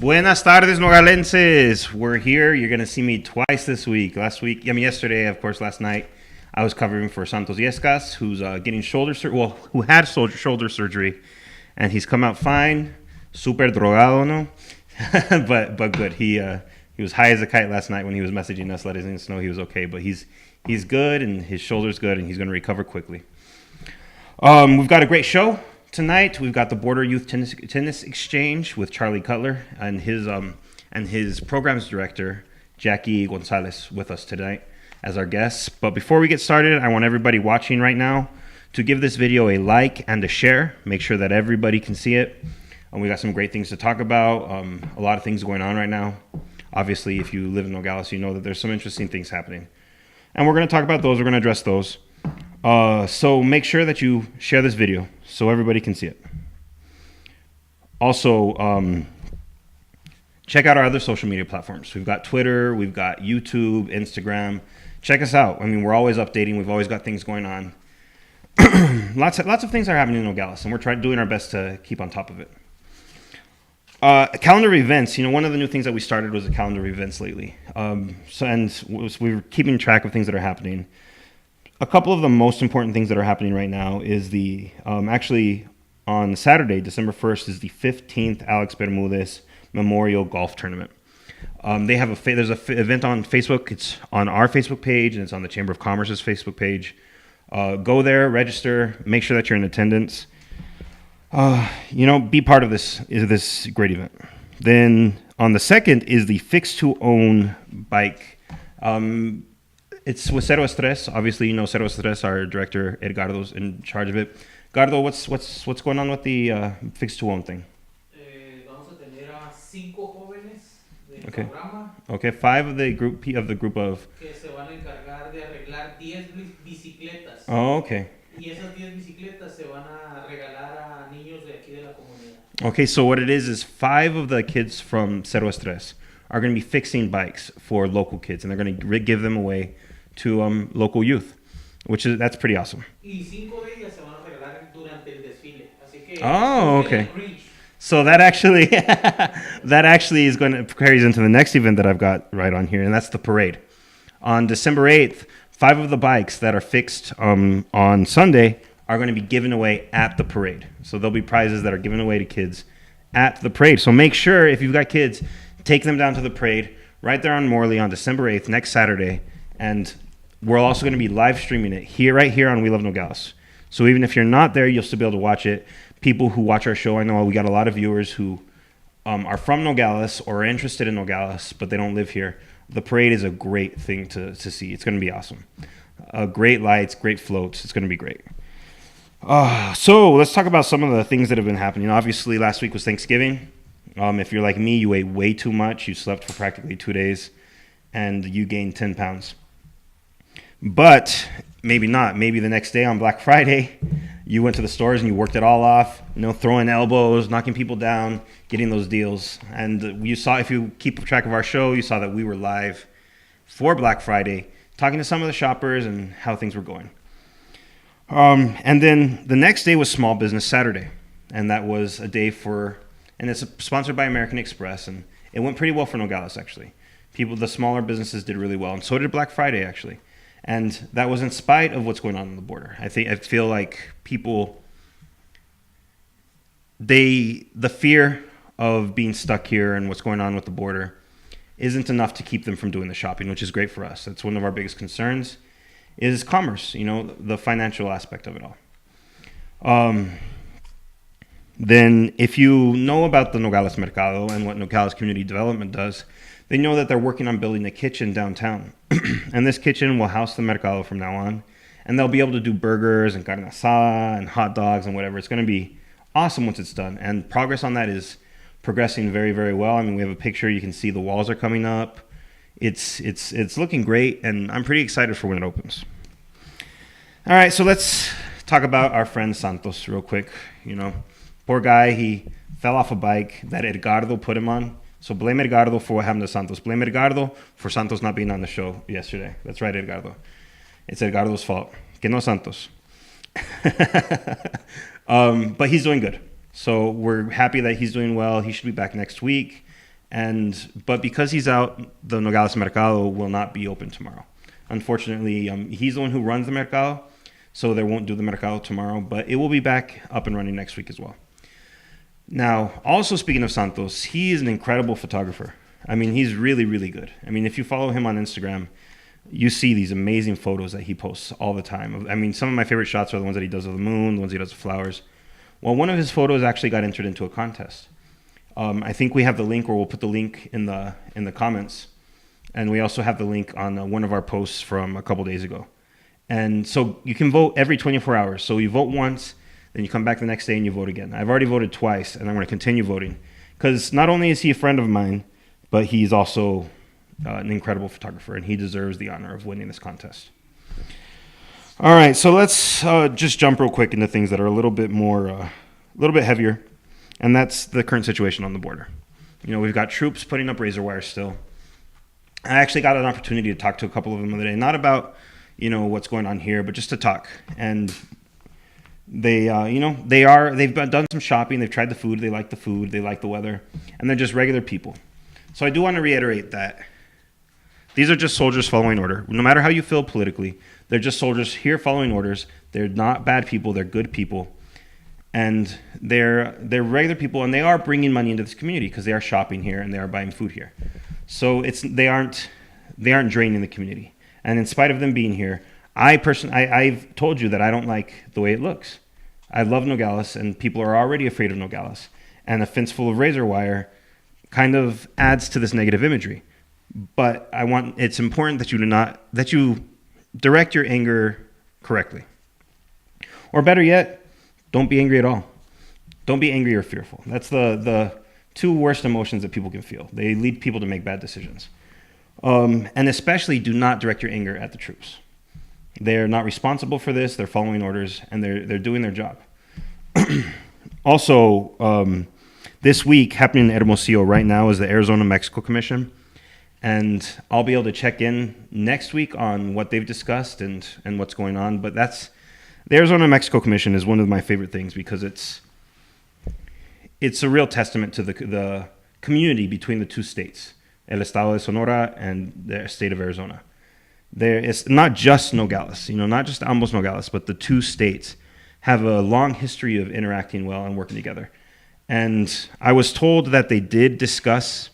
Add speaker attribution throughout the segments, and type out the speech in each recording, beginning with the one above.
Speaker 1: Buenas tardes, Nogalenses. We're here. You're going to see me twice this week. Yesterday, of course, last night, I was covering for Santos Yescas, who's getting who had shoulder surgery, and he's come out fine. Super drogado, no? but good. He was high as a kite last night when he was messaging us, letting us know he was okay. But he's good, and his shoulder's good, and he's going to recover quickly. We've got a great show tonight. We've got the Border Youth Tennis Exchange with Charlie Cutler and his programs director, Jackie Gonzalez, with us tonight as our guests. But before we get started, I want everybody watching right now to give this video a like and a share. Make sure that everybody can see it. And we got some great things to talk about. A lot of things going on right now. Obviously, if you live in Nogales, you know that there's some interesting things happening. And we're going to talk about those. We're going to address those. So make sure that you share this video so everybody can see it. Also, check out our other social media platforms. We've got Twitter, we've got YouTube, Instagram. Check us out. I mean, we're always updating. We've always got things going on. Lots of things are happening in Nogales, and we're doing our best to keep on top of it. Calendar events. One of the new things that we started was a calendar of events lately. We were keeping track of things that are happening. A couple of the most important things that are happening right now is actually on Saturday, December 1st, is the 15th Alex Bermudez Memorial Golf Tournament. There's an event on Facebook. It's on our Facebook page, and it's on the Chamber of Commerce's Facebook page. Go there, register, make sure that you're in attendance. Be part of this great event. Then on the 2nd is the Fix to Own bike. It's with Cero Estrés. Obviously, Cero Estrés, our director, Edgardo's in charge of it. Edgardo, what's going on with the Fix to Own thing?
Speaker 2: Vamos a tener a 5 jóvenes del
Speaker 1: Okay.
Speaker 2: programa.
Speaker 1: Okay, 5 of the group of.
Speaker 2: Que se van a encargar de arreglar 10 bicicletas.
Speaker 1: Oh, okay.
Speaker 2: Y esas 10 bicicletas se van a regalar a niños de aquí de la comunidad.
Speaker 1: Okay, so what it is 5 of the kids from Cero Estrés are going to be fixing bikes for local kids, and they're going to give them away to local youth, that's pretty awesome.
Speaker 2: Y 5 de ellas se van a regalar durante el desfile. Así que
Speaker 1: okay. So that actually is carries into the next event that I've got right on here, and that's the parade. On December 8th, 5 of the bikes that are fixed on Sunday are going to be given away at the parade. So there'll be prizes that are given away to kids at the parade. So make sure, if you've got kids, take them down to the parade right there on Morley on December 8th, next Saturday. And we're also going to be live streaming it right here on We Love Nogales. So even if you're not there, you'll still be able to watch it. People who watch our show, I know we got a lot of viewers who are from Nogales or are interested in Nogales, but they don't live here. The parade is a great thing to see. It's going to be awesome. Great lights, great floats. It's going to be great. So let's talk about some of the things that have been happening. Obviously, last week was Thanksgiving. If you're like me, you ate way too much. You slept for practically 2 days, and you gained 10 pounds. But maybe not. Maybe the next day on Black Friday, you went to the stores and you worked it all off, throwing elbows, knocking people down, getting those deals. And you saw, if you keep track of our show, you saw that we were live for Black Friday, talking to some of the shoppers and how things were going. And then the next day was Small Business Saturday. And that was a day and it's sponsored by American Express. And it went pretty well for Nogales, actually. The smaller businesses did really well. And so did Black Friday, actually. And that was in spite of what's going on the border. I feel like people, the fear of being stuck here and what's going on with the border isn't enough to keep them from doing the shopping, which is great for us. That's one of our biggest concerns is commerce, the financial aspect of it all. Then if you know about the Nogales Mercado and what Nogales Community Development does, they know that they're working on building a kitchen downtown. And this kitchen will house the Mercado from now on. And they'll be able to do burgers and carne asada and hot dogs and whatever. It's going to be awesome once it's done. And progress on that is progressing very, very well. I mean, we have a picture. You can see the walls are coming up. It's looking great. And I'm pretty excited for when it opens. All right, so let's talk about our friend Santos real quick. Poor guy, he fell off a bike that Edgardo put him on. So blame Edgardo for what happened to Santos. Blame Edgardo for Santos not being on the show yesterday. That's right, Edgardo. It's Edgardo's fault. Que no Santos. But he's doing good. So we're happy that he's doing well. He should be back next week. But because he's out, the Nogales Mercado will not be open tomorrow. Unfortunately, he's the one who runs the Mercado, so they won't do the Mercado tomorrow, but it will be back up and running next week as well. Now, also speaking of Santos, he is an incredible photographer. I mean, he's really, really good. I mean, if you follow him on Instagram, you see these amazing photos that he posts all the time. I mean, some of my favorite shots are the ones that he does of the moon, the ones he does of flowers. Well, one of his photos actually got entered into a contest. I think we have the link, or we'll put the link in the comments. And we also have the link on one of our posts from a couple days ago. And so you can vote every 24 hours. So you vote once, then you come back the next day and you vote again. I've already voted twice, and I'm going to continue voting. Because not only is he a friend of mine, but he's also an incredible photographer, and he deserves the honor of winning this contest. All right, so let's just jump real quick into things that are a little bit heavier, and that's the current situation on the border. You know, we've got troops putting up razor wire still. I actually got an opportunity to talk to a couple of them the other day, not about, you know, what's going on here, but just to talk. And they, they've done some shopping, they've tried the food, they like the weather, and they're just regular people. So I do want to reiterate that these are just soldiers following order. No matter how you feel politically, they're just soldiers here following orders. They're not bad people, they're good people. And they're regular people, and they are bringing money into this community because they are shopping here and they are buying food here. So they aren't draining the community. And in spite of them being here, I've told you that I don't like the way it looks. I love Nogales, and people are already afraid of Nogales. And a fence full of razor wire kind of adds to this negative imagery. But it's important that you direct your anger correctly. Or better yet, don't be angry at all. Don't be angry or fearful. That's the two worst emotions that people can feel. They lead people to make bad decisions. And especially do not direct your anger at the troops. They're not responsible for this. They're following orders, and they're doing their job. Also, this week, happening in Hermosillo right now, is the Arizona-Mexico Commission. And I'll be able to check in next week on what they've discussed and what's going on. But the Arizona-Mexico Commission is one of my favorite things because it's a real testament to the community between the two states, El Estado de Sonora and the state of Arizona. It's not just Nogales, not just ambos Nogales, but the two states have a long history of interacting well and working together. And I was told that they did discuss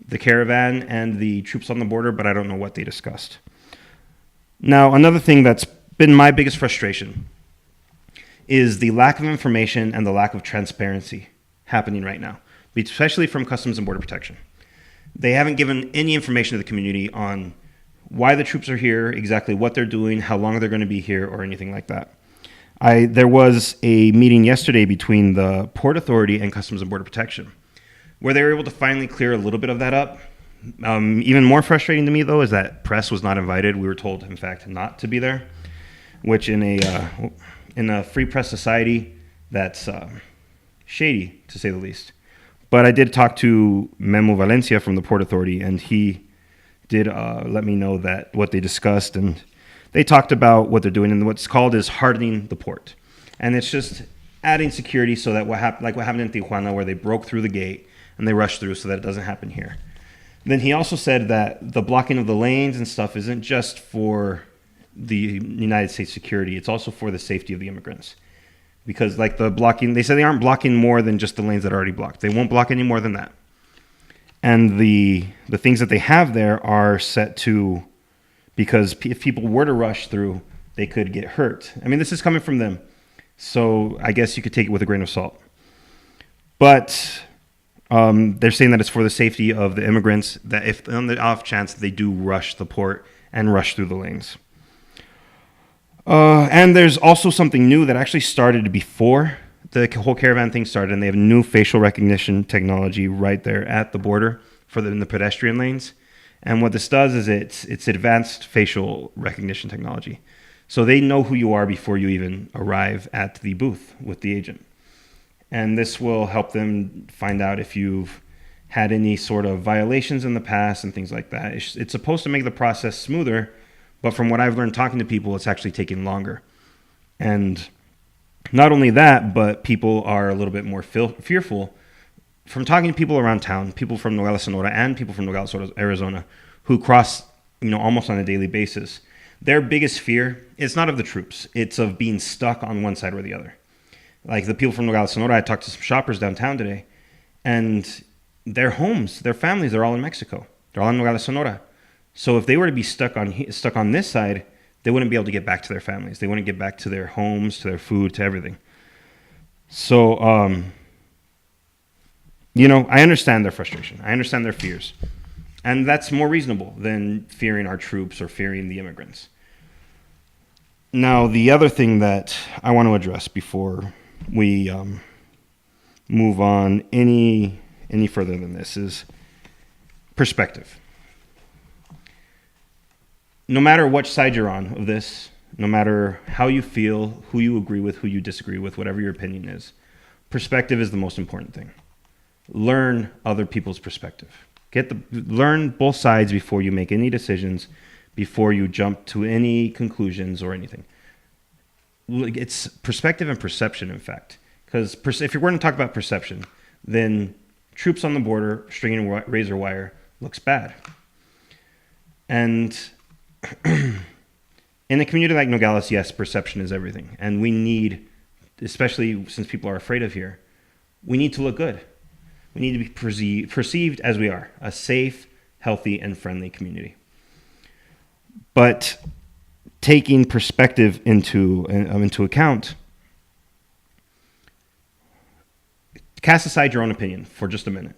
Speaker 1: the caravan and the troops on the border, but I don't know what they discussed. Now, another thing that's been my biggest frustration is the lack of information and the lack of transparency happening right now, especially from Customs and Border Protection. They haven't given any information to the community on why the troops are here, exactly what they're doing, how long they're going to be here, or anything like that. There was a meeting yesterday between the Port Authority and Customs and Border Protection where they were able to finally clear a little bit of that up. Even more frustrating to me, though, is that press was not invited. We were told, in fact, not to be there, which in a free press society, that's shady, to say the least. But I did talk to Memo Valencia from the Port Authority, and he did let me know that what they discussed, and they talked about what they're doing, and what's called is hardening the port. And it's just adding security so that what happened in Tijuana, where they broke through the gate and they rushed through, so that it doesn't happen here. Then he also said that the blocking of the lanes and stuff isn't just for the United States security, it's also for the safety of the immigrants. Because like the blocking, they said they aren't blocking more than just the lanes that are already blocked. They won't block any more than that. And the things that they have there are set to, because if people were to rush through, they could get hurt. I mean, this is coming from them, so I guess you could take it with a grain of salt. But they're saying that it's for the safety of the immigrants, that if on the off chance they do rush the port and rush through the lanes. And there's also something new that actually started before the whole caravan thing started, and they have new facial recognition technology right there at the border in the pedestrian lanes. And what this does is it's advanced facial recognition technology. So they know who you are before you even arrive at the booth with the agent. And this will help them find out if you've had any sort of violations in the past and things like that. It's supposed to make the process smoother, but from what I've learned talking to people, it's actually taking longer. And not only that, but people are a little bit more fearful from talking to people around town, people from Nogales, Sonora, and people from Nogales, Arizona, who cross, almost on a daily basis, their biggest fear is not of the troops. It's of being stuck on one side or the other. Like the people from Nogales, Sonora, I talked to some shoppers downtown today, and their homes, their families are all in Mexico. They're all in Nogales, Sonora. So if they were to be stuck on this side, they wouldn't be able to get back to their families. They wouldn't get back to their homes, to their food, to everything. So, I understand their frustration. I understand their fears. And that's more reasonable than fearing our troops or fearing the immigrants. Now, the other thing that I want to address before we move on any further than this is perspective. No matter which side you're on of this, no matter how you feel, who you agree with, who you disagree with, whatever your opinion is, perspective is the most important thing. Learn other people's perspective. Learn both sides before you make any decisions, before you jump to any conclusions or anything. It's perspective and perception, in fact. Because if you're going to talk about perception, then troops on the border stringing razor wire looks bad. And in a community like Nogales, yes, perception is everything. And we need, especially since people are afraid of here, we need to look good. We need to be perceived as we are, a safe, healthy, and friendly community. But taking perspective into account, cast aside your own opinion for just a minute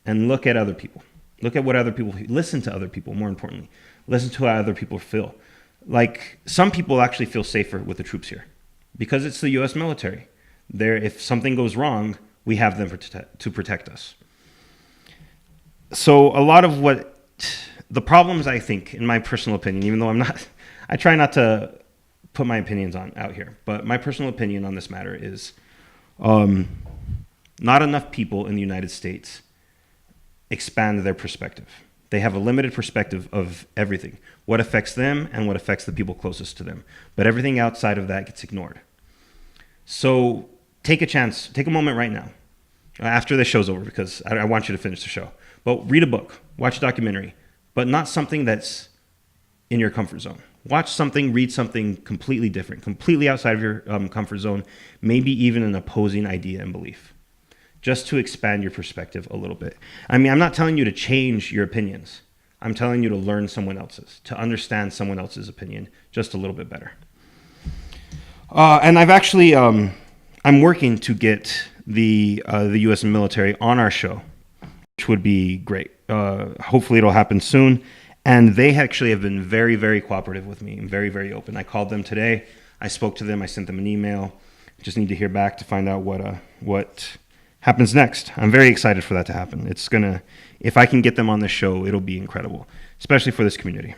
Speaker 1: and look at other people. Look at what other people, listen to other people, more importantly. Listen to how other people feel. Like, some people actually feel safer with the troops here because it's the U.S. military. If something goes wrong, we have them to protect us. So a lot of what the problems, I think, in my personal opinion, even though I try not to put my opinions out here, but my personal opinion on this matter is not enough people in the United States expand their perspective. They have a limited perspective of everything, what affects them and what affects the people closest to them. But everything outside of that gets ignored. So take a moment right now, after the show's over, because I want you to finish the show. But read a book, watch a documentary, but not something that's in your comfort zone. Read something completely different, completely outside of your comfort zone, maybe even an opposing idea and belief, just to expand your perspective a little bit. I mean, I'm not telling you to change your opinions. I'm telling you to learn someone else's, to understand someone else's opinion just a little bit better. And I've actually, I'm working to get the U.S. military on our show, which would be great. Hopefully it'll happen soon. And they actually have been very, very cooperative with me and very, very open. I called them today. I spoke to them. I sent them an email. Just need to hear back to find out what happens next. I'm very excited for that to happen. If I can get them on the show, it'll be incredible, especially for this community.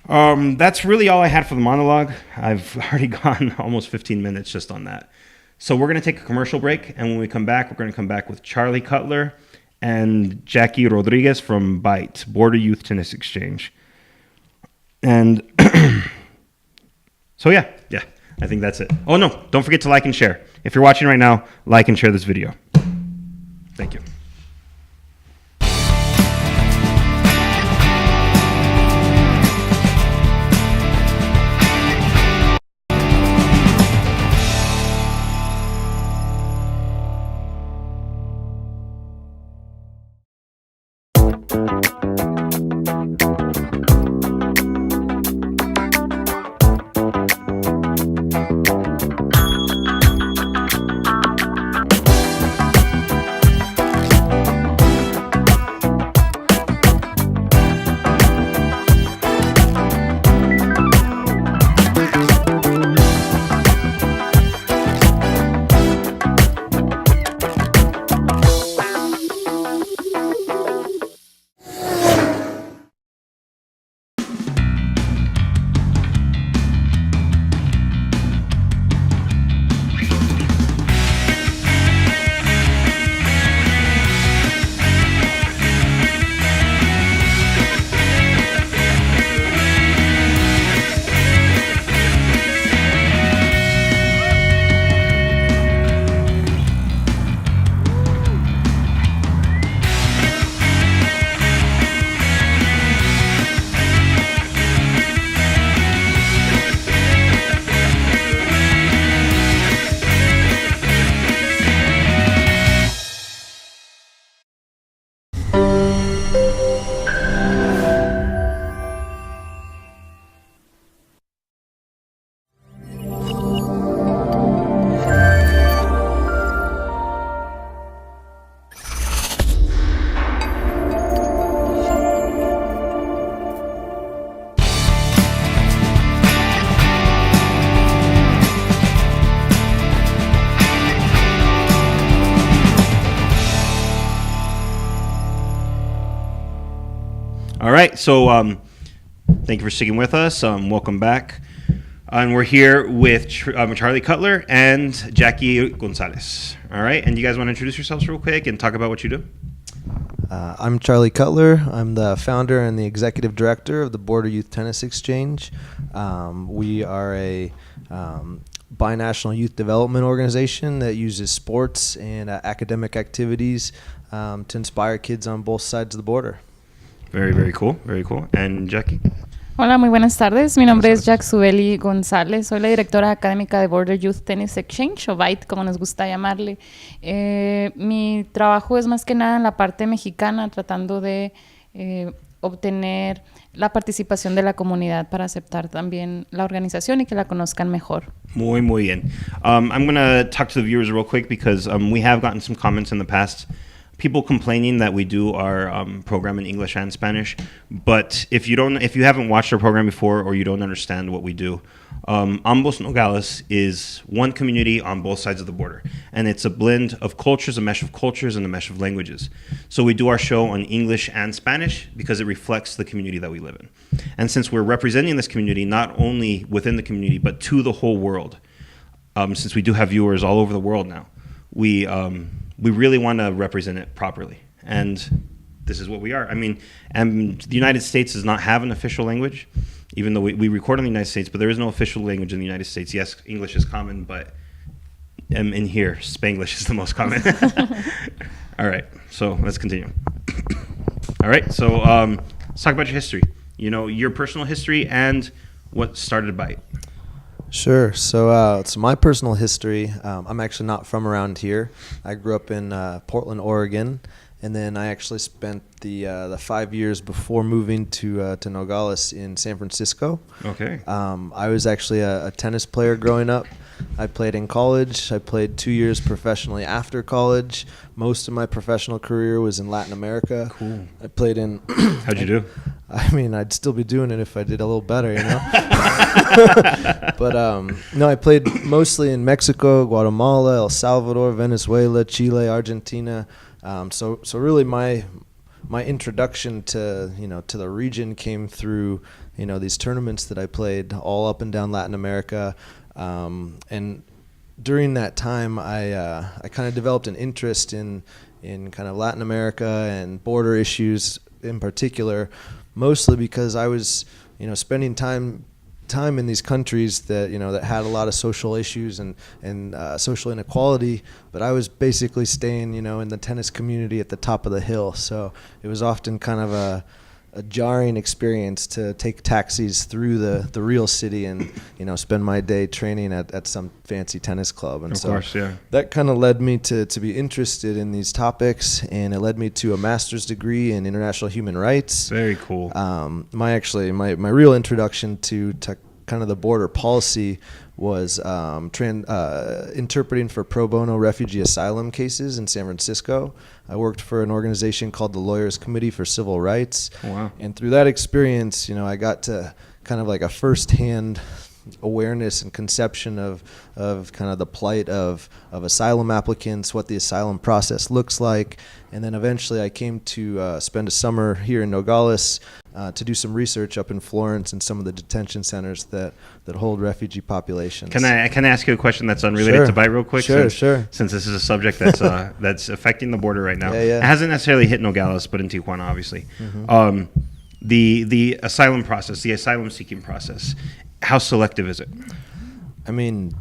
Speaker 1: That's really all I had for the monologue. I've already gone almost 15 minutes just on that. So we're going to take a commercial break, and when we come back, we're going to come back with Charlie Cutler and Jackie Rodriguez from byte, Border Youth Tennis Exchange. And so yeah, I think that's it. Oh no, don't forget to like and share. If you're watching right now, like and share this video. Thank you. right, so thank you for sticking with us. Welcome back. And we're here with Charlie Cutler and Jackie Gonzalez. All right, and you guys want to introduce yourselves real quick and talk about what you do?
Speaker 3: I'm Charlie Cutler. I'm the founder and the executive director of the Border Youth Tennis Exchange. We are a binational youth development organization that uses sports and academic activities to inspire kids on both sides of the border.
Speaker 1: Very, very cool. Very cool. And Jackie?
Speaker 4: Hola, muy buenas tardes. Mi nombre es Jaxubeli González. Soy la directora académica de Border Youth Tennis Exchange, o byte, como nos gusta llamarle. Mi trabajo es más que nada en la parte mexicana, tratando de obtener la participación de la comunidad para aceptar también la organización y que la conozcan mejor.
Speaker 1: Muy, muy bien. I'm going to talk to the viewers real quick because we have gotten some comments in the past. People complaining that we do our program in English and Spanish, but if you haven't watched our program before or you don't understand what we do, Ambos Nogales is one community on both sides of the border, and it's a blend of cultures, a mesh of cultures, and a mesh of languages. So we do our show on English and Spanish because it reflects the community that we live in. And since we're representing this community not only within the community but to the whole world, since we do have viewers all over the world now, we really want to represent it properly, and this is what we are. I mean, and the United States does not have an official language, even though we record in the United States, but there is no official language in the United States. Yes, English is common, but in here, Spanglish is the most common. All right, so let's continue. All right, so let's talk about your history. You know, your personal history and what started byte.
Speaker 3: Sure. So my personal history, I'm actually not from around here. I grew up in Portland, Oregon, and then I actually spent the 5 years before moving to Nogales in San Francisco.
Speaker 1: Okay.
Speaker 3: I was actually a tennis player growing up. I played in college. I played 2 years professionally after college. Most of my professional career was in Latin America.
Speaker 1: Cool.
Speaker 3: I played in...
Speaker 1: How'd you do?
Speaker 3: I mean, I'd still be doing it if I did a little better, you know? But no, I played mostly in Mexico, Guatemala, El Salvador, Venezuela, Chile, Argentina. So really my introduction to the region came through these tournaments that I played all up and down Latin America. And during that time, I kind of developed an interest in kind of Latin America and border issues in particular, mostly because I was spending time in these countries that that had a lot of social issues and social inequality, but I was basically staying in the tennis community at the top of the hill. So it was often kind of a jarring experience to take taxis through the real city and spend my day training at some fancy tennis club. And
Speaker 1: of course, yeah.
Speaker 3: That kind of led me to be interested in these topics, and it led me to a master's degree in international human rights.
Speaker 1: Very cool.
Speaker 3: My real introduction to kind of the border policy was interpreting for pro bono refugee asylum cases in San Francisco. I worked for an organization called the Lawyers Committee for Civil Rights.
Speaker 1: Oh, wow.
Speaker 3: And through that experience, I got to kind of like a firsthand awareness and conception of kind of the plight of asylum applicants, what the asylum process looks like. And then eventually I came to spend a summer here in Nogales to do some research up in Florence and some of the detention centers that hold refugee populations.
Speaker 1: Can I ask you a question that's unrelated to byte real quick?
Speaker 3: Sure.
Speaker 1: Since this is a subject that's that's affecting the border right now.
Speaker 3: Yeah.
Speaker 1: It hasn't necessarily hit Nogales, but in Tijuana, obviously.
Speaker 3: Mm-hmm.
Speaker 1: The asylum process, the asylum seeking process, how selective is it?
Speaker 3: I mean,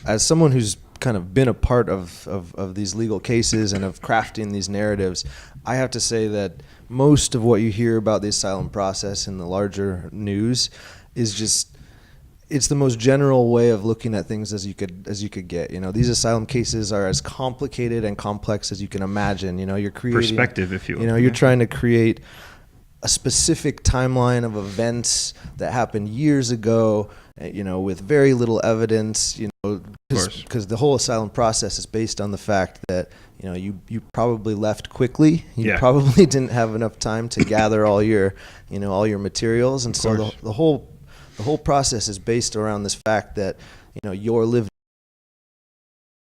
Speaker 3: as someone who's kind of been a part of these legal cases and of crafting these narratives, I have to say that most of what you hear about the asylum process in the larger news is just, it's the most general way of looking at things as you could get. These asylum cases are as complicated and complex as you can imagine. You're creating
Speaker 1: Perspective, if you will.
Speaker 3: You're trying to create a specific timeline of events that happened years ago, with very little evidence, because the whole asylum process is based on the fact that, you probably left quickly. You probably didn't have enough time to gather all your materials. And so the whole process is based around this fact that, you're living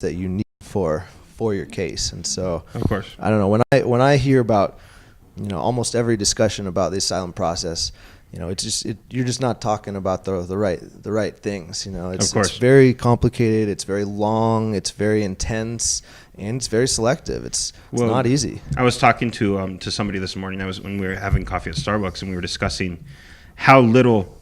Speaker 3: that you need for your case. And so,
Speaker 1: of course,
Speaker 3: I don't know, when I hear about almost every discussion about the asylum process, you're just not talking about the right things. It's very complicated. It's very long. It's very intense, and it's very selective. It's not easy.
Speaker 1: I was talking to somebody this morning. When we were having coffee at Starbucks, and we were discussing how little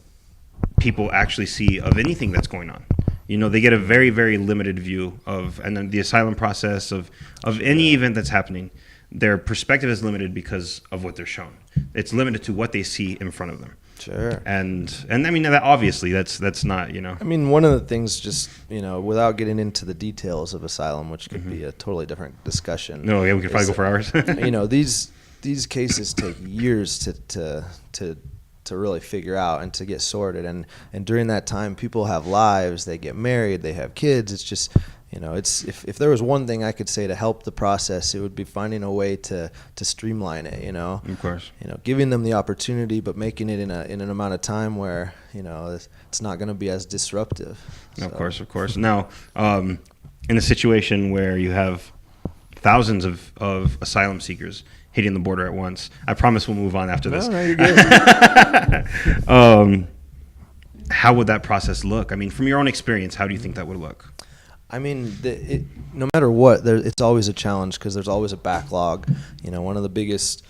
Speaker 1: people actually see of anything that's going on. They get a very, very limited view of, and then the asylum process of any event that's happening. Their perspective is limited because of what they're shown. It's limited to what they see in front of them.
Speaker 3: Sure.
Speaker 1: And I mean, that obviously that's not,
Speaker 3: I mean, one of the things, just, without getting into the details of asylum, which could be a totally different discussion.
Speaker 1: No, yeah, we could probably go for hours.
Speaker 3: These cases take years to really figure out and to get sorted. And during that time, people have lives, they get married, they have kids. It's just, if there was one thing I could say to help the process, it would be finding a way to streamline it,
Speaker 1: Of course.
Speaker 3: Giving them the opportunity, but making it in an amount of time where, it's not going to be as disruptive.
Speaker 1: So. Of course. Now, in a situation where you have thousands of asylum seekers hitting the border at once, I promise we'll move on after this.
Speaker 3: No, you're good.
Speaker 1: How would that process look? I mean, from your own experience, how do you think that would look?
Speaker 3: I mean, no matter what, it's always a challenge because there's always a backlog. One of the biggest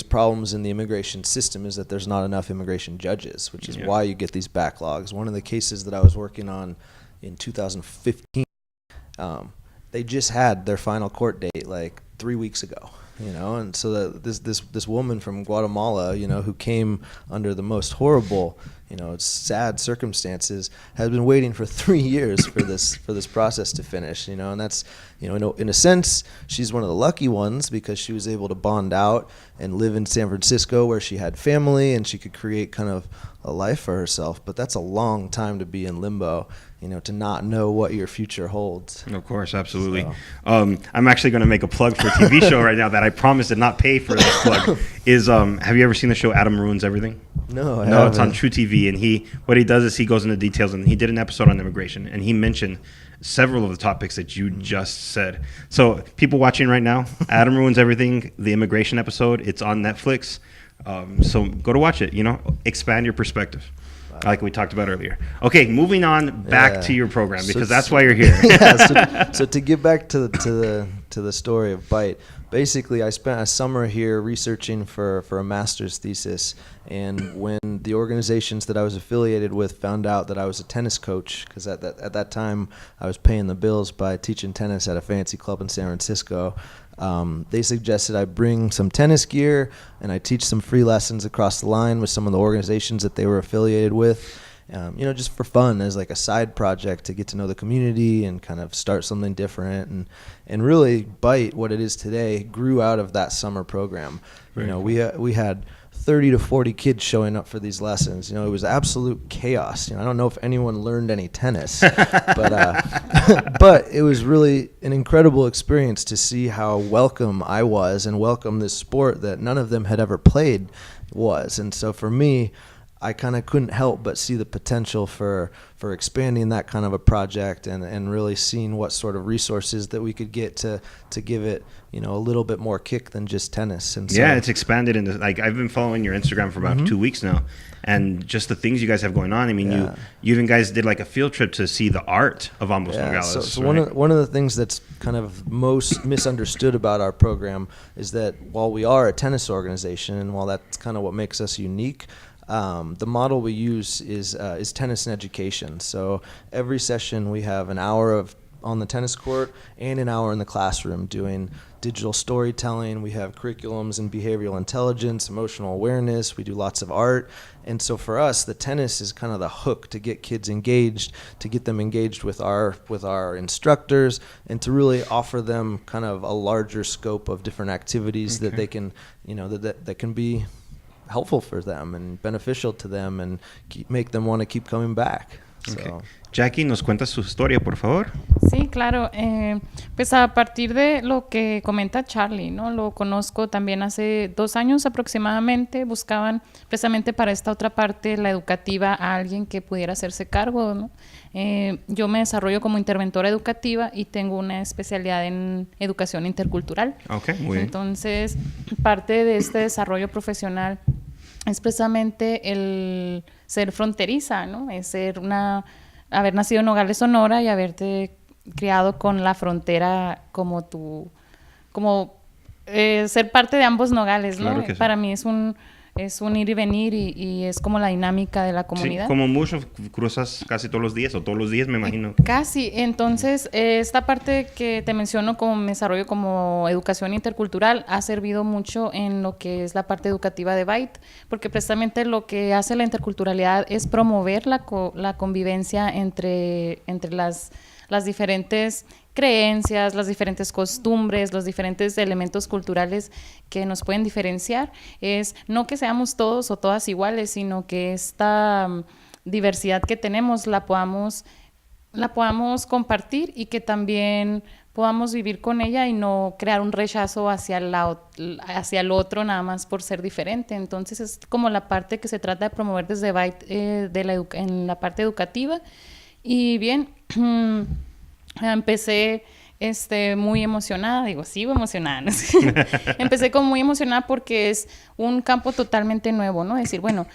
Speaker 3: problems in the immigration system is that there's not enough immigration judges, which is why you get these backlogs. One of the cases that I was working on in 2015, they just had their final court date like 3 weeks ago. And so this woman from Guatemala, who came under the most horrible, sad circumstances, has been waiting for 3 years for this process to finish. And that's, in a sense, she's one of the lucky ones because she was able to bond out and live in San Francisco where she had family and she could create kind of a life for herself. But that's a long time to be in limbo, to not know what your future holds.
Speaker 1: Of course, absolutely. So. I'm actually going to make a plug for a TV show right now that I promise did not pay for this plug. Have you ever seen the show Adam Ruins Everything?
Speaker 3: No,
Speaker 1: it's on True TV, and what he does is he goes into details, and he did an episode on immigration, and he mentioned several of the topics that you just said. So people watching right now, Adam Ruins Everything, the immigration episode, it's on Netflix. So go to watch it, expand your perspective. Like we talked about earlier. Okay, moving on back to your program because that's why you're here.
Speaker 3: So to get back to the story of Byte, basically I spent a summer here researching for a master's thesis, and when the organizations that I was affiliated with found out that I was a tennis coach, because at that time I was paying the bills by teaching tennis at a fancy club in San Francisco. They suggested I bring some tennis gear and I teach some free lessons across the line with some of the organizations that they were affiliated with, just for fun as like a side project to get to know the community and kind of start something different. And really Byte, what it is today, grew out of that summer program. We had 30 to 40 kids showing up for these lessons. It was absolute chaos. I don't know if anyone learned any tennis, but it was really an incredible experience to see how welcome I was and welcome this sport that none of them had ever played was. And so for me, I kind of couldn't help but see the potential for expanding that kind of a project and really seeing what sort of resources that we could get to give it, a little bit more kick than just tennis. And so,
Speaker 1: it's expanded into, like, I've been following your Instagram for about 2 weeks now, and just the things you guys have going on. I mean, you even guys did like a field trip to see the art of Ambos Nogales.
Speaker 3: So right? one of the things that's kind of most misunderstood about our program is that while we are a tennis organization, and while that's kind of what makes us unique, the model we use is tennis and education. So every session we have an hour on the tennis court and an hour in the classroom doing digital storytelling. We have curriculums in behavioral intelligence, emotional awareness. We do lots of art. And so for us, the tennis is kind of the hook to get kids engaged, to get them engaged with our instructors, and to really offer them kind of a larger scope of different activities that they can, that can be helpful for them and beneficial to them and make them want to keep coming back.
Speaker 1: Okay.
Speaker 3: So.
Speaker 1: Jackie, ¿nos cuentas su historia, por favor?
Speaker 4: Sí, claro. Pues a partir de lo que comenta Charlie, ¿no? Lo conozco también hace 2 años aproximadamente. Buscaban precisamente para esta otra parte, la educativa, a alguien que pudiera hacerse cargo, ¿no? Yo me desarrollo como interventora educativa y tengo una especialidad en educación intercultural.
Speaker 1: Okay, muy bien.
Speaker 4: Entonces, parte de este desarrollo profesional es precisamente el ser fronteriza, ¿no? Es haber nacido en Nogales, Sonora, y haberte criado con la frontera como ser parte de ambos Nogales, ¿no?
Speaker 1: Claro que sí.
Speaker 4: Para mí es un ir y venir y es como la dinámica de la comunidad.
Speaker 1: Sí, como mucho cruzas casi todos los días o todos los días, me imagino.
Speaker 4: Casi. Entonces, esta parte que te menciono como me desarrollo como educación intercultural ha servido mucho en lo que es la parte educativa de byte, porque precisamente lo que hace la interculturalidad es promover la convivencia entre las diferentes creencias, las diferentes costumbres, los diferentes elementos culturales que nos pueden diferenciar. Es no que seamos todos o todas iguales, sino que esta diversidad que tenemos la podamos compartir y que también podamos vivir con ella y no crear un rechazo hacia el otro nada más por ser diferente. Entonces es como la parte que se trata de promover desde byte en la parte educativa. Y bien, empecé muy emocionada, sigo emocionada, ¿no? Empecé como muy emocionada porque es un campo totalmente nuevo, ¿no? Decir, bueno,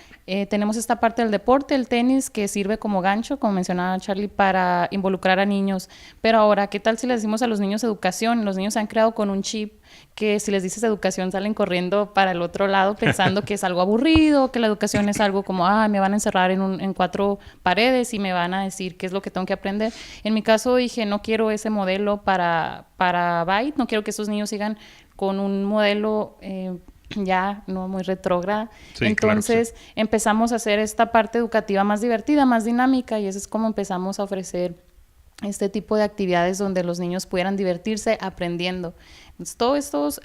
Speaker 4: tenemos esta parte del deporte, el tenis, que sirve como gancho, como mencionaba Charlie, para involucrar a niños. Pero ahora, ¿qué tal si les decimos a los niños educación? Los niños se han creado con un chip que si les dices educación salen corriendo para el otro lado pensando que es algo aburrido, que la educación es algo como, me van a encerrar en 4 paredes y me van a decir qué es lo que tengo que aprender. En mi caso dije, no quiero ese modelo para byte, no quiero que esos niños sigan con un modelo ya no muy retrógrada.
Speaker 1: Sí,
Speaker 4: entonces
Speaker 1: claro, sí.
Speaker 4: empezamos a hacer esta parte educativa más divertida, más dinámica, y eso es como empezamos a ofrecer este tipo de actividades donde los niños pudieran divertirse aprendiendo. Entonces, todos estos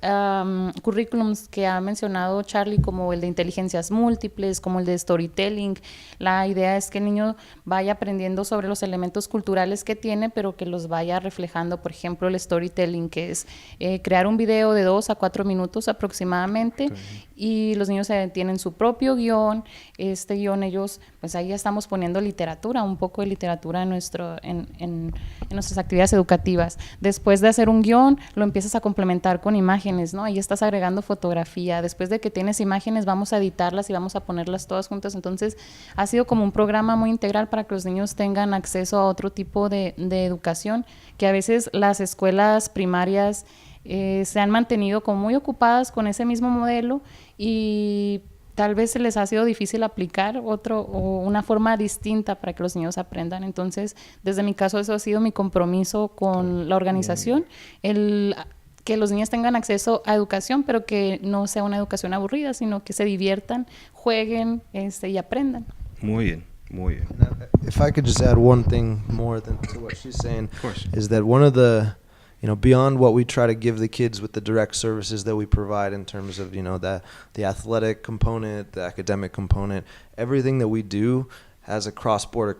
Speaker 4: currículums que ha mencionado Charlie, como el de inteligencias múltiples, como el de storytelling, la idea es que el niño vaya aprendiendo sobre los elementos culturales que tiene, pero que los vaya reflejando. Por ejemplo, el storytelling, que es crear un video de 2 a 4 minutos aproximadamente, y los niños tienen su propio guión. Este guión ellos, pues ahí ya estamos poniendo literatura, un poco de literatura en nuestras actividades educativas. Después de hacer un guión, lo empiezas a complementar con imágenes, ¿no? Ahí estás agregando fotografía. Después de que tienes imágenes, vamos a editarlas y vamos a ponerlas todas juntas. Entonces, ha sido como un programa muy integral para que los niños tengan acceso a otro tipo de educación, que a veces las escuelas primarias se han mantenido como muy ocupadas con ese mismo modelo y tal vez se les ha sido difícil aplicar una forma distinta para que los niños aprendan. Entonces, desde mi caso, eso ha sido mi compromiso con la organización, que los niños tengan acceso a educación, pero que no sea una educación aburrida, sino que se diviertan, jueguen y aprendan.
Speaker 1: Muy bien, muy bien.
Speaker 3: If I could just add one thing more to what she's saying,
Speaker 1: Of course.
Speaker 3: is that one of the, beyond what we try to give the kids with the direct services that we provide in terms of, the athletic component, the academic component, everything that we do has a cross-border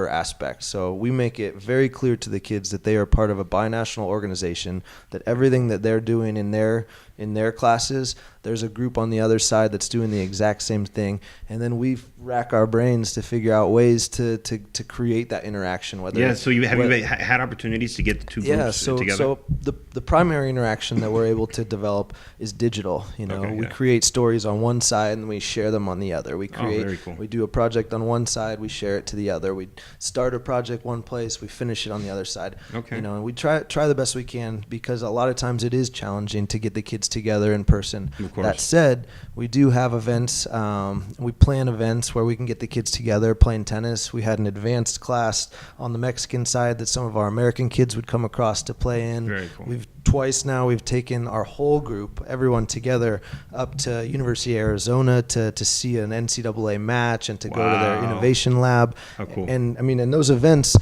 Speaker 3: aspect. So we make it very clear to the kids that they are part of a binational organization, that everything that they're doing in their classes, there's a group on the other side that's doing the exact same thing, and then we rack our brains to figure out ways to create that interaction.
Speaker 1: So you had opportunities to get the two groups together?
Speaker 3: So the primary interaction that we're able to develop is digital. We create stories on one side and we share them on the other.
Speaker 1: Very cool.
Speaker 3: We do a project on one side, we share it to the other. We start a project one place, we finish it on the other side.
Speaker 1: Okay.
Speaker 3: And we try the best we can, because a lot of times it is challenging to get the kids together in person.
Speaker 1: Of course.
Speaker 3: That said, we do have events. We plan events where we can get the kids together playing tennis. We had an advanced class on the Mexican side that some of our American kids would come across to play in.
Speaker 1: Very cool.
Speaker 3: Twice now we've taken our whole group, everyone together, up to University of Arizona to see an NCAA match and to go to their innovation lab.
Speaker 1: How cool.
Speaker 3: And in those events,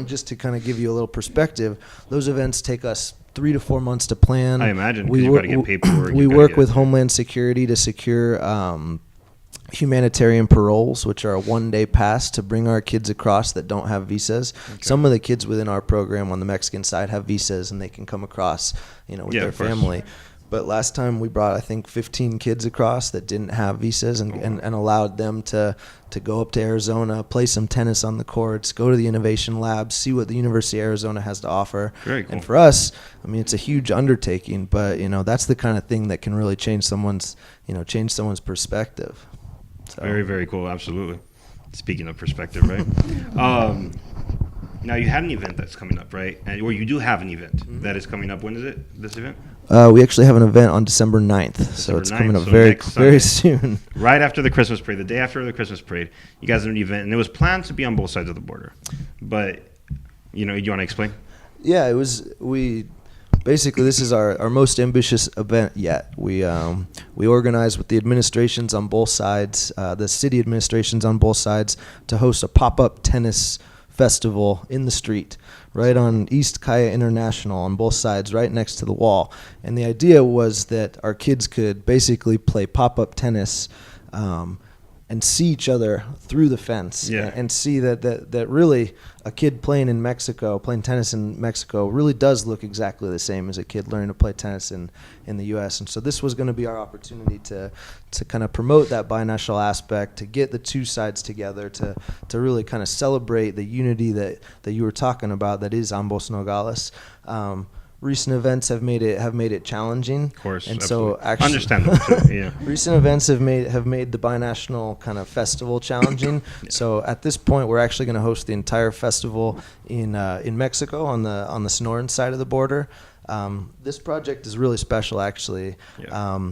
Speaker 3: just to kind of give you a little perspective, those events take us 3 to 4 months to plan.
Speaker 1: I imagine, because you've got to get paperwork.
Speaker 3: We work with Homeland Security to secure humanitarian paroles, which are a one-day pass to bring our kids across that don't have visas. Okay. Some of the kids within our program on the Mexican side have visas and they can come across, with their family. But last time we brought, I think, 15 kids across that didn't have visas and allowed them to go up to Arizona, play some tennis on the courts, go to the innovation labs, see what the University of Arizona has to offer.
Speaker 1: Very cool.
Speaker 3: And for us, I mean, it's a huge undertaking, but, that's the kind of thing that can really change someone's perspective. So.
Speaker 1: Very, very cool. Absolutely. Speaking of perspective, right? Now you had an event that's coming up, right? Or you do have an event that is coming up. When is it, this event?
Speaker 3: We actually have an event on December 9th, so it's coming up very soon.
Speaker 1: Right after the Christmas parade, the day after the Christmas parade, you guys have an event, and it was planned to be on both sides of the border. But, you want to explain?
Speaker 3: Yeah, basically, this is our most ambitious event yet. We organized with the administrations on both sides, the city administrations on both sides, to host a pop-up tennis festival in the street, right on East Kaya International on both sides, right next to the wall. And the idea was that our kids could basically play pop-up tennis and see each other through the fence, and see that really a kid playing tennis in Mexico really does look exactly the same as a kid learning to play tennis in the U.S. And so this was going to be our opportunity to kind of promote that binational aspect, to get the two sides together, to really kind of celebrate the unity that you were talking about, that is Ambos Nogales. Recent events have made it challenging.
Speaker 1: Of course,
Speaker 3: and
Speaker 1: absolutely.
Speaker 3: so actually,
Speaker 1: understandable too. Yeah.
Speaker 3: Recent events have made the binational kind of festival challenging. So at this point, we're actually going to host the entire festival in Mexico on the Sonoran side of the border. This project is really special, actually. Yeah.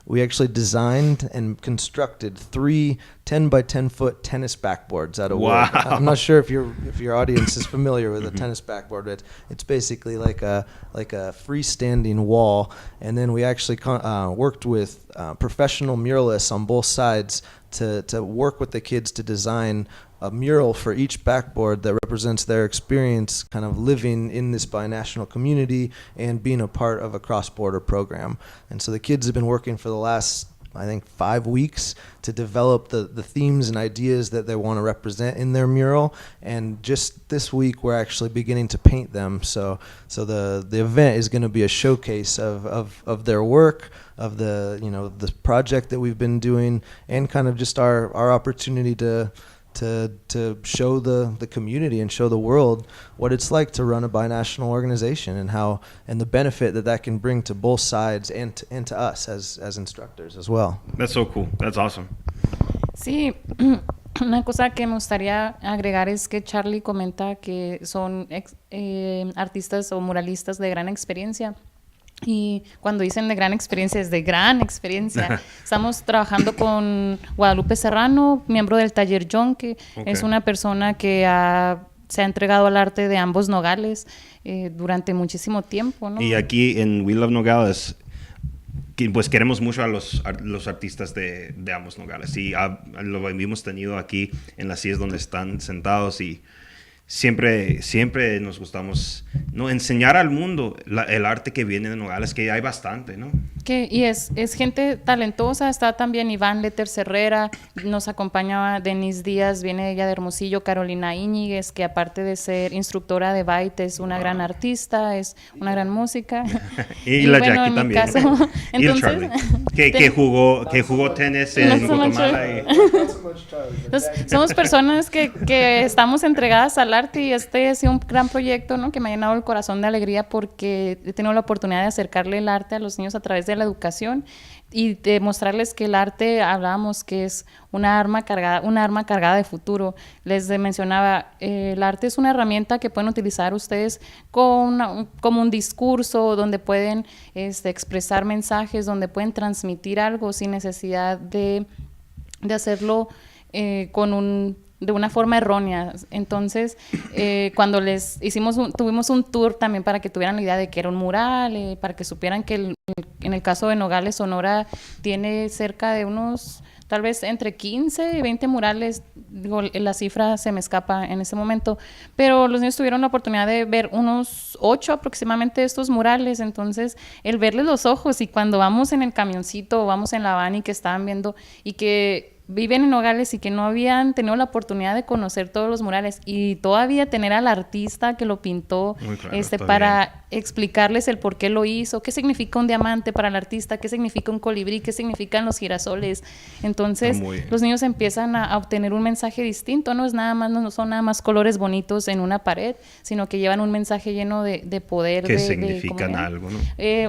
Speaker 3: We actually designed and constructed 3 10 by 10 foot tennis backboards out of wood. I'm not sure if your audience is familiar with a tennis backboard. It's basically like a freestanding wall, and then we actually worked with professional muralists on both sides to work with the kids to design a mural for each backboard that represents their experience kind of living in this binational community and being a part of a cross-border program. And so the kids have been working for the last, I think, 5 weeks to develop the themes and ideas that they want to represent in their mural. And just this week, we're actually beginning to paint them. So the event is going to be a showcase of their work, of the project that we've been doing, and kind of just our opportunity to show the community and show the world what it's like to run a binational organization, and the benefit that can bring to both sides and to us as instructors as well.
Speaker 1: That's so cool. That's awesome.
Speaker 4: Sí, una cosa que me gustaría agregar es que Charlie comenta que son artistas o muralistas de gran experiencia. Y cuando dicen de gran experiencia, es de gran experiencia. Estamos trabajando con Guadalupe Serrano, miembro del taller John, que es una persona que se ha entregado al arte de ambos Nogales durante muchísimo tiempo, ¿no?
Speaker 1: Y aquí en We Love Nogales, pues queremos mucho a los artistas de ambos Nogales. Y lo hemos tenido aquí en las sillas donde están sentados, y siempre nos gustamos enseñar al mundo el arte que viene de Nogales, que hay bastante, ¿no?
Speaker 4: Y es gente talentosa. Está también Iván Letters Herrera, nos acompaña Denise Díaz, viene ella de Hermosillo, Carolina Íñiguez, que aparte de ser instructora de byte es una gran artista, es una gran música.
Speaker 1: y la bueno, Jackie también. Caso, entonces, y el Charlie, que jugó tenis en Guatemala.
Speaker 4: Entonces, somos personas que estamos entregadas al arte, y este ha sido un gran proyecto, ¿no? Que me ha llenado el corazón de alegría, porque he tenido la oportunidad de acercarle el arte a los niños a través de la educación y de mostrarles que el arte, hablábamos que es una arma cargada de futuro. Les mencionaba, el arte es una herramienta que pueden utilizar ustedes como un discurso, donde pueden expresar mensajes, donde pueden transmitir algo sin necesidad de hacerlo de una forma errónea. Entonces, cuando tuvimos un tour también para que tuvieran la idea de que era un mural, para que supieran que en el caso de Nogales, Sonora, tiene cerca de unos, tal vez entre 15 y 20 murales digo, la cifra se me escapa en ese momento, pero los niños tuvieron la oportunidad de ver unos 8 aproximadamente de estos murales, entonces el verles los ojos y cuando vamos en el camioncito o vamos en la van y que estaban viendo y que viven en Nogales y que no habían tenido la oportunidad de conocer todos los murales y todavía tener al artista que lo pintó para explicarles el por qué lo hizo, qué significa un diamante para el artista, qué significa un colibrí, qué significan los girasoles. Entonces los niños empiezan a obtener un mensaje distinto, no son nada más colores bonitos en una pared, sino que llevan un mensaje lleno de poder.
Speaker 1: Que significan algo, ¿no?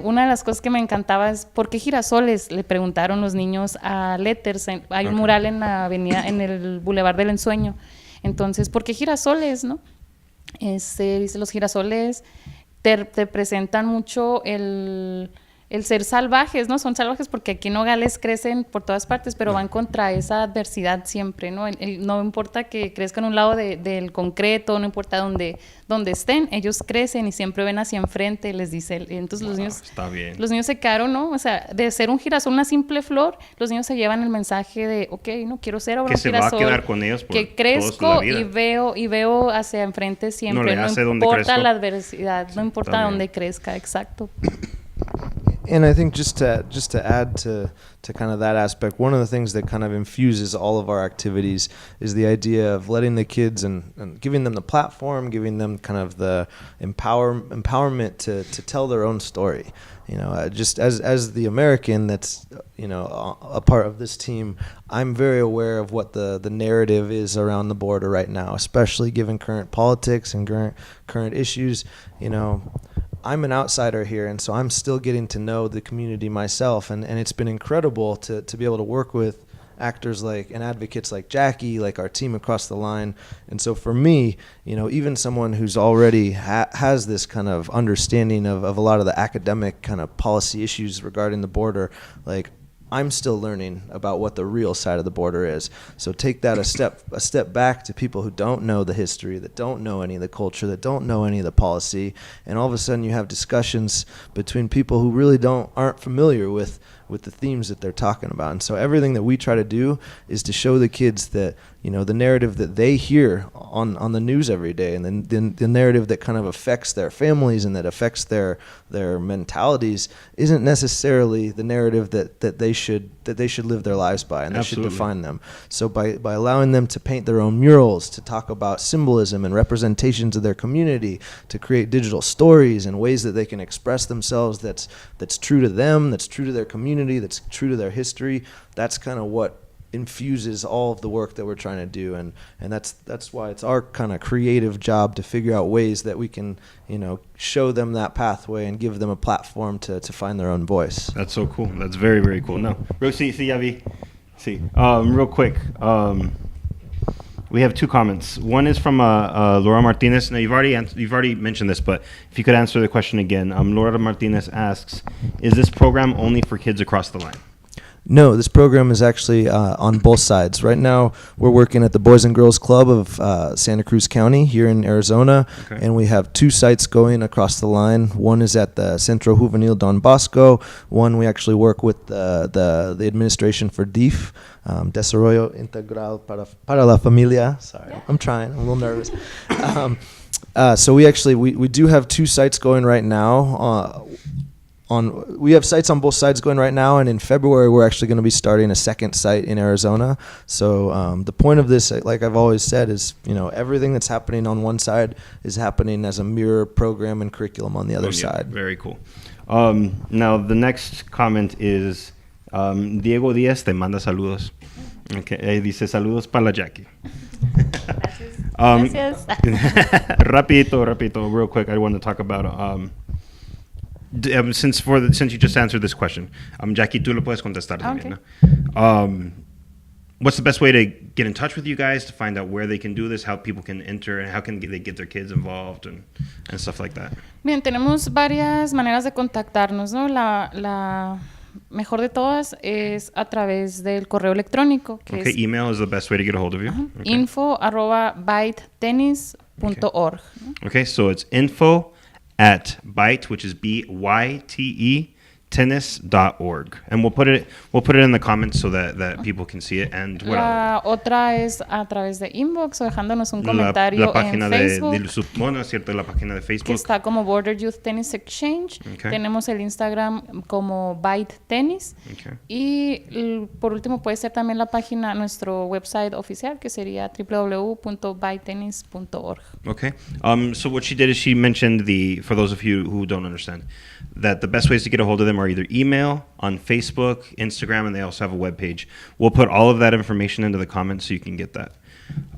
Speaker 4: Una de las cosas que me encantaba es ¿por qué girasoles? Le preguntaron los niños a Letters. Hay un mural en la avenida, en el Boulevard del Ensueño. Entonces, ¿por qué girasoles, no? Dice, los girasoles te presentan mucho el ser salvajes, ¿no? Son salvajes porque aquí en Nogales crecen por todas partes, pero van contra esa adversidad siempre, ¿no? No importa que crezcan a un lado del concreto, no importa dónde estén, ellos crecen y siempre ven hacia enfrente, les dice él. Entonces los niños se quedaron, ¿no? O sea, de ser un girasol, una simple flor, los niños se llevan el mensaje de, ok, no quiero ser ahora un girasol.
Speaker 1: Que se va a quedar con ellos por
Speaker 4: que crezco y veo hacia enfrente siempre, no importa la adversidad, no importa dónde crezca, exacto.
Speaker 3: And I think just to add to kind of that aspect, one of the things that kind of infuses all of our activities is the idea of letting the kids and giving them the platform, giving them kind of the empowerment to tell their own story. You know, just as the American that's, you know, a part of this team, I'm very aware of what the narrative is around the border right now, especially given current politics and current issues. You know, I'm an outsider here, and so I'm still getting to know the community myself, and it's been incredible to be able to work with actors like and advocates like Jackie, like our team across the line. And so for me, you know, even someone who's already has this kind of understanding of a lot of the academic kind of policy issues regarding the border, like I'm still learning about what the real side of the border is. So take that a step back to people who don't know the history, that don't know any of the culture, that don't know any of the policy, and all of a sudden you have discussions between people who really aren't familiar with the themes that they're talking about. And so everything that we try to do is to show the kids that, you know, the narrative that they hear on the news every day, and then the narrative that kind of affects their families and that affects their mentalities isn't necessarily the narrative that they should live their lives by, and that should define them. So by allowing them to paint their own murals, to talk about symbolism and representations of their community, to create digital stories and ways that they can express themselves that's true to them, that's true to their community, that's true to their history, that's kind of what infuses all of the work that we're trying to do, and that's why it's our kind of creative job to figure out ways that we can, you know, show them that pathway and give them a platform to find their own voice. That's so cool. That's very, very cool. No, real quick. We have two comments. One is from Laura Martinez. Now you've already mentioned this, but if you could answer the question again. Laura Martinez asks, "Is this program only for kids across the line?" No, this program is actually on both sides. Right now, we're working at the Boys and Girls Club of Santa Cruz County here in Arizona, and we have 2 sites going across the line. One is at the Centro Juvenil Don Bosco. One we actually work with the administration for DIF, Desarrollo Integral para la Familia. Sorry, I'm trying. I'm a little nervous. So we do have 2 sites going right now. We have sites on both sides going right now, and in February we're actually going to be starting a second site in Arizona. So the point of this, like I've always said, is, you know, everything that's happening on one side is happening as a mirror program and curriculum on the other side. Very cool. Now the next comment is Diego Díaz te manda saludos. Okay, dice saludos para la Jackie. Gracias. Rapidito, real quick. I want to talk about. Since you just answered this question, Jackie, tú lo puedes contestar también, ¿no? What's the best way to get in touch with you guys to find out where they can do this, how people can enter, and how can they get their kids involved and stuff like that? Bien, tenemos varias maneras de contactarnos, ¿no? La mejor de todas es a través del correo electrónico. Que es, email is the best way to get a hold of you. info@bytetennis.org. Okay, so it's info@byte, which is BYTE,
Speaker 1: tennis.org, and we'll put it in the comments so that people can see it. And what
Speaker 4: La otra es a través de inbox o dejándonos un
Speaker 1: la
Speaker 4: comentario
Speaker 1: página
Speaker 4: en
Speaker 1: de
Speaker 4: Facebook,
Speaker 1: bueno, es cierto, la página de
Speaker 4: que
Speaker 1: Facebook.
Speaker 4: está como Border Youth Tennis Exchange.
Speaker 1: Okay.
Speaker 4: Tenemos el Instagram como byte tennis.
Speaker 1: Okay.
Speaker 4: Y por último puede ser también la página, nuestro website oficial, que sería www.bytetennis.org.
Speaker 1: Okay. So what she did is she mentioned for those of you who don't understand, that the best ways to get a hold of them are either email, on Facebook, Instagram, and they also have a webpage. We'll put all of that information into the comments so you can get that.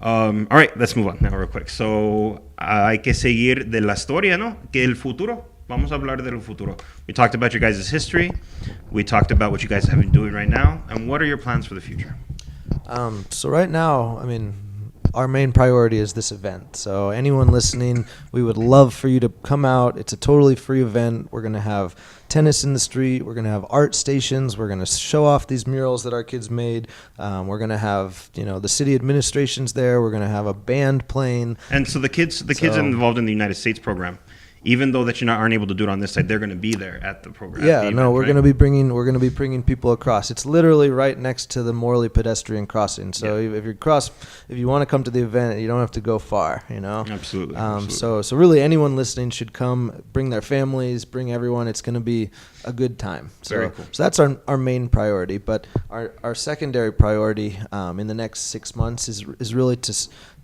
Speaker 1: All right, let's move on now real quick. So hay que seguir de la historia, ¿no? Que el futuro. Vamos a hablar del futuro. We talked about your guys' history. We talked about what you guys have been doing right now. And what are your plans for the future?
Speaker 3: So right now, I mean, our main priority is this event. So anyone listening, we would love for you to come out. It's a totally free event. We're going to have tennis in the street. We're going to have art stations. We're going to show off these murals that our kids made. We're going to have, the city administrations there. We're going to have a band playing.
Speaker 1: And so the kids involved in the United States program, even though that you aren't able to do it on this side, they're going to be there at the program.
Speaker 3: Yeah, we're going to be bringing people across. It's literally right next to the Morley pedestrian crossing. So if you want to come to the event, you don't have to go far.
Speaker 1: Absolutely.
Speaker 3: So really, anyone listening should come. Bring their families. Bring everyone. It's going to be a good time.
Speaker 1: Very cool.
Speaker 3: So that's our main priority. But our secondary priority in the next 6 months is really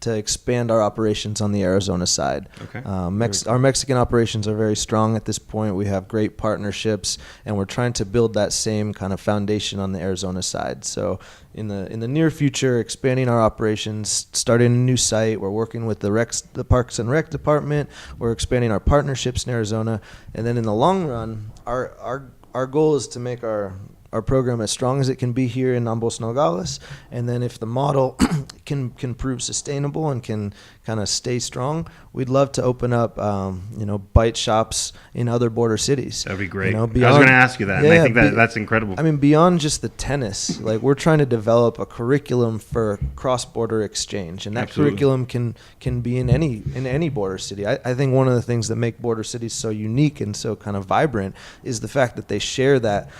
Speaker 3: to expand our operations on the Arizona side.
Speaker 1: Okay.
Speaker 3: Our Mexican operations are very strong at this point. We have great partnerships, and we're trying to build that same kind of foundation on the Arizona side. So in the near future, expanding our operations, starting a new site. We're working with the Parks and Rec department. We're expanding our partnerships in Arizona, and then in the long run, our goal is to make our program as strong as it can be here in Ambos Nogales, and then if the model can prove sustainable and can kind of stay strong, we'd love to open up byte shops in other border cities.
Speaker 1: That'd be great.
Speaker 3: Beyond,
Speaker 1: I was going to ask you that.
Speaker 3: Yeah,
Speaker 1: and I think that's incredible.
Speaker 3: I mean, beyond just the tennis, like we're trying to develop a curriculum for cross-border exchange, and that
Speaker 1: Absolutely.
Speaker 3: curriculum can be in any border city. I think one of the things that make border cities so unique and so kind of vibrant is the fact that they share that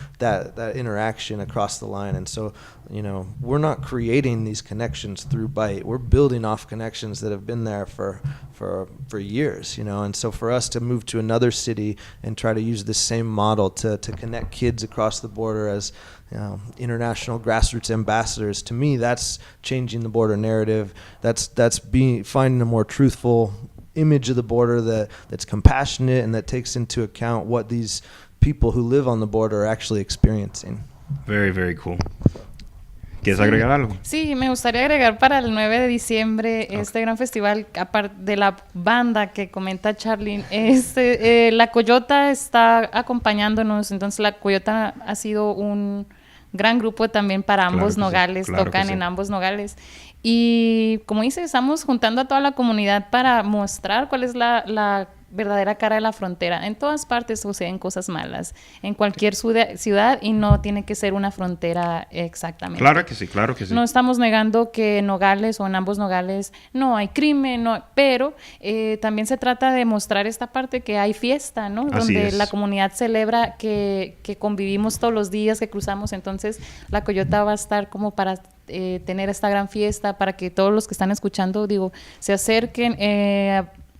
Speaker 3: interaction across the line. And so we're not creating these connections through byte. We're building off connections that have been there for years, and so for us to move to another city and try to use this same model to connect kids across the border as international grassroots ambassadors, to me that's changing the border narrative. That's finding a more truthful image of the border that's compassionate and that takes into account what these people who live on the border are actually experiencing.
Speaker 1: Very, very cool. ¿Quieres agregar algo?
Speaker 4: Sí, me gustaría agregar para el 9 de diciembre este gran festival, aparte de la banda que comenta Charlene, la Coyota está acompañándonos. Entonces la Coyota ha sido un gran grupo también para ambos Nogales, tocan en ambos Nogales. Y como dice, estamos juntando a toda la comunidad para mostrar cuál es la verdadera cara de la frontera. En todas partes suceden cosas malas, en cualquier ciudad, y no tiene que ser una frontera exactamente.
Speaker 1: Claro que sí.
Speaker 4: No estamos negando que en Nogales o en ambos Nogales no hay crimen, pero también se trata de mostrar esta parte que hay fiesta, ¿no? Donde la comunidad celebra que convivimos todos los días, que cruzamos. Entonces la Coyota va a estar como para tener esta gran fiesta, para que todos los que están escuchando, se acerquen.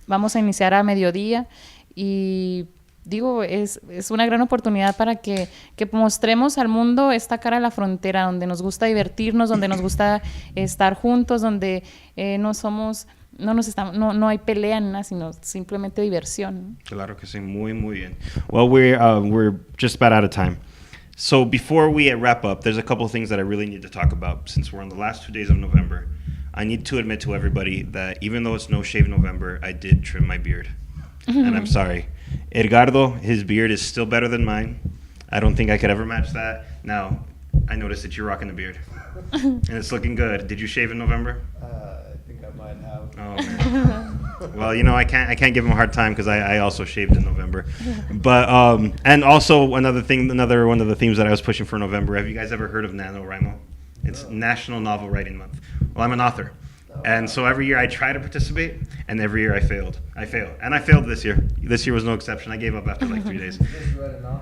Speaker 4: Vamos a iniciar a mediodía y es una gran oportunidad para que mostremos al mundo esta cara de la frontera, donde nos gusta divertirnos, donde nos gusta estar juntos, donde no hay pelea ni nada, sino simplemente diversión.
Speaker 1: Claro que sí, muy, muy bien. Well, we're just about out of time. So before we wrap up, there's a couple of things that I really need to talk about since we're on the last 2 days of November. I need to admit to everybody that even though it's No Shave November, I did trim my beard. And I'm sorry. Edgardo, his beard is still better than mine. I don't think I could ever match that. Now, I noticed that you're rocking a beard. And it's looking good. Did you shave in November?
Speaker 3: I think I might have.
Speaker 1: Oh, man. Well, I can't give him a hard time because I also shaved in November. But, and also another one of the themes that I was pushing for November, have you guys ever heard of NaNoWriMo? It's National Novel Writing Month. Well, I'm an author. And so every year I try to participate, and every year I failed. And I failed this year. This year was no exception. I gave up after like 3 days.
Speaker 3: Just write a novel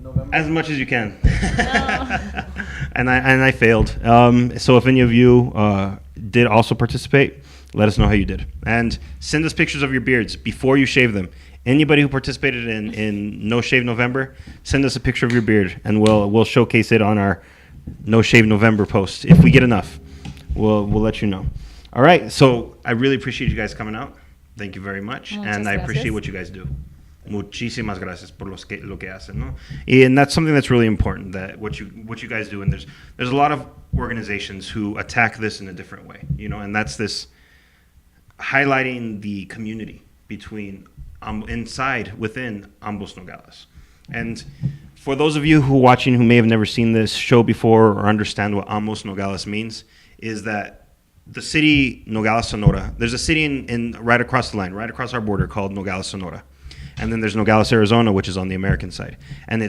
Speaker 3: November.
Speaker 1: As much as you can.
Speaker 4: No.
Speaker 1: and I failed. So if any of you did also participate, let us know how you did. And send us pictures of your beards before you shave them. Anybody who participated in No Shave November, send us a picture of your beard, and we'll showcase it on our No Shave November post. If we get enough, we'll let you know. All right, so I really appreciate you guys coming out. Thank you very much.
Speaker 4: Muchas
Speaker 1: And I appreciate
Speaker 4: gracias.
Speaker 1: what you guys do. Muchísimas gracias por lo que hacen, ¿no? And that's something that's really important, that what you guys do. And there's a lot of organizations who attack this in a different way, you know, and that's this highlighting the community within Ambos Nogales. And for those of you who are watching who may have never seen this show before or understand what Ambos Nogales means, is that the city Nogales, Sonora, there's a city in right across the line, right across our border, called Nogales, Sonora. And then there's Nogales, Arizona, which is on the American side. And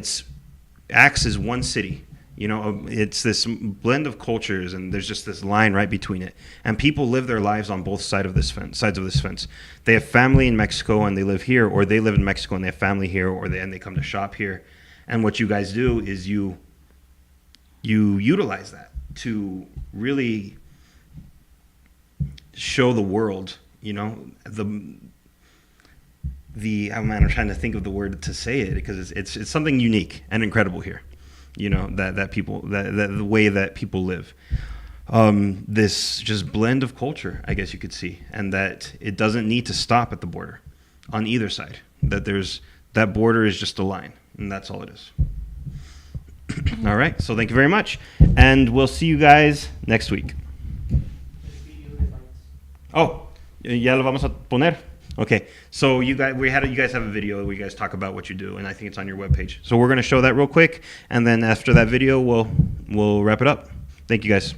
Speaker 1: acts as one city. You know, it's this blend of cultures, and there's just this line right between it. And people live their lives on both sides of this fence. They have family in Mexico and they live here, or they live in Mexico and they have family here, and they come to shop here. And what you guys do is you utilize that to really show the world, you know, I'm trying to think of the word to say it, because it's something unique and incredible here, you know, that people, that the way that people live, this just blend of culture, I guess you could see, and that it doesn't need to stop at the border on either side, that border is just a line, and that's all it is. All right, so thank you very much, and we'll see you guys next week. Oh, ya lo vamos a poner. Okay, so you guys have a video where you guys talk about what you do, and I think it's on your webpage. So we're going to show that real quick, and then after that video, we'll wrap it up. Thank you, guys.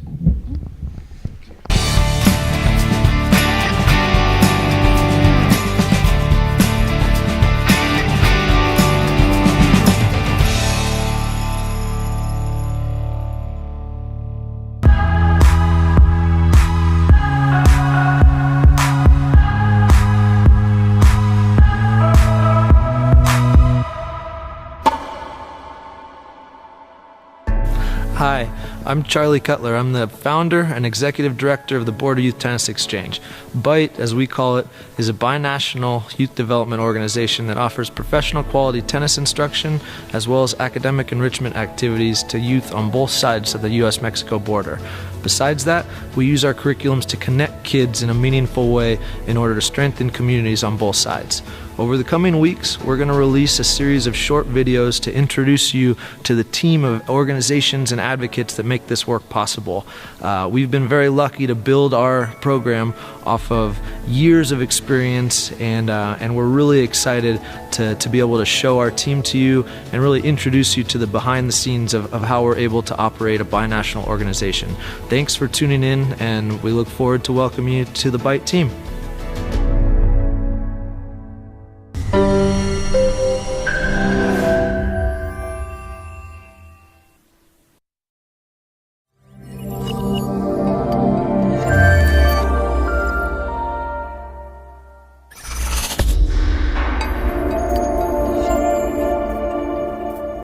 Speaker 3: Hi, I'm Charlie Cutler. I'm the founder and executive director of the Border Youth Tennis Exchange. BYTE, as we call it, is a binational youth development organization that offers professional quality tennis instruction as well as academic enrichment activities to youth on both sides of the U.S.-Mexico border. Besides that, we use our curriculums to connect kids in a meaningful way in order to strengthen communities on both sides. Over the coming weeks, we're going to release a series of short videos to introduce you to the team of organizations and advocates that make this work possible. We've been very lucky to build our program off of years of experience, and we're really excited to be able to show our team to you and really introduce you to the behind the scenes of how we're able to operate a binational organization. Thanks for tuning in, and we look forward to welcoming you to the BYTE team.